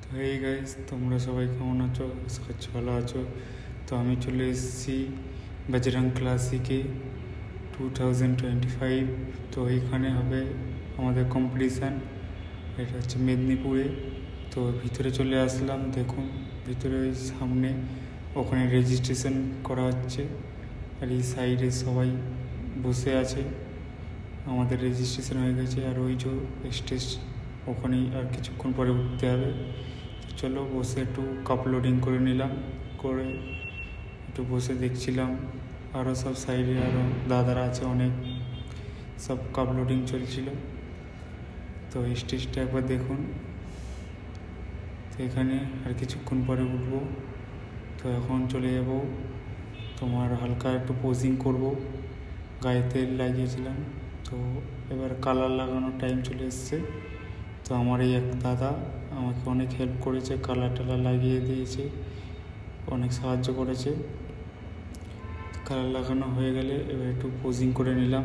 তো এই গাইস, তোমরা সবাই কেমন আছো? আশা করছি ভালো আছো। তো আমি চলে এসেছি বজরং ক্লাসিকে 2025। তো এইখানে হবে আমাদের কম্পিটিশান। এটা হচ্ছে মেদিনীপুরে। তো ভিতরে চলে আসলাম। দেখুন ভিতরে সামনে ওখানে রেজিস্ট্রেশন করা হচ্ছে, আর এই সাইডে সবাই বসে আছে। আমাদের রেজিস্ট্রেশন হয়ে গেছে, আর ওই যে স্টেজ ওখানেই আর কিছুক্ষণ পরে উঠতে হবে। চলো বসে একটু কাপ লোডিং করে নিলাম, করে একটু বসে দেখছিলাম। আরও সব সাইডে আরও দাদারা আছে অনেক, সব কাপ লোডিং চলছিল। তো স্টেজটা একবার দেখুন। তো এখানে আর কিছুক্ষণ পরে উঠবো। তো এখন চলে যাব, তোমার হালকা একটু পোজিং করব। গায়ে তেল লাগিয়েছিলাম, তো এবার কালার লাগানোর টাইম চলে এসছে। তো আমার এই এক দাদা আমাকে অনেক হেল্প করেছে, কালার টালার লাগিয়ে দিয়েছে, অনেক সাহায্য করেছে। কালার লাগানো হয়ে গেলে এবার একটু পোজিং করে নিলাম।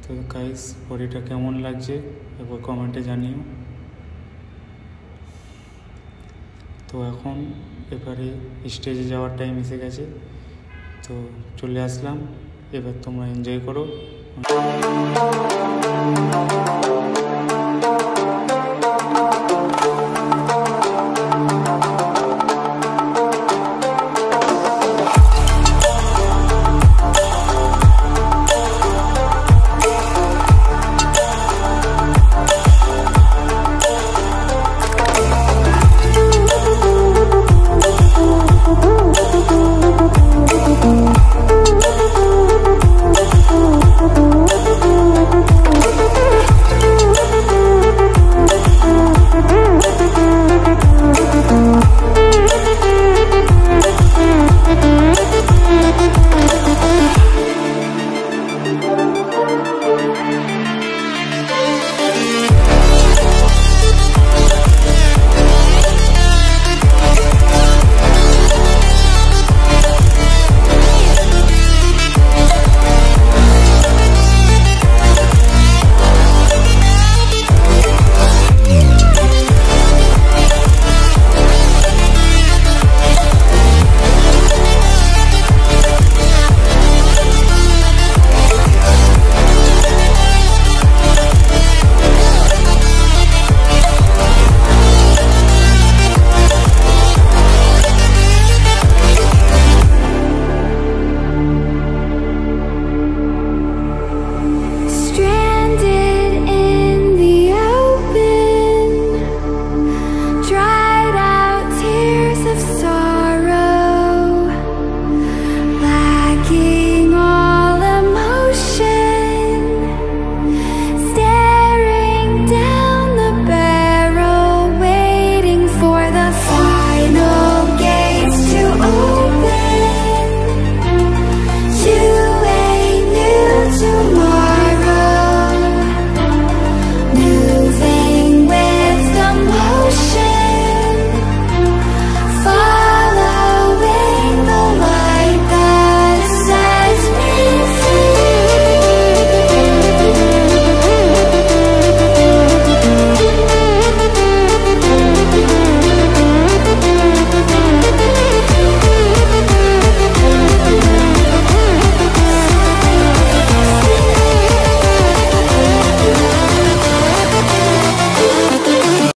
তো গাইস, বডিটা কেমন লাগছে একবার কমেন্টে জানিও। তো এখন এবারে স্টেজে যাওয়ার টাইম এসে গেছে। তো চলে আসলাম, এবার তোমরা এনজয় করো।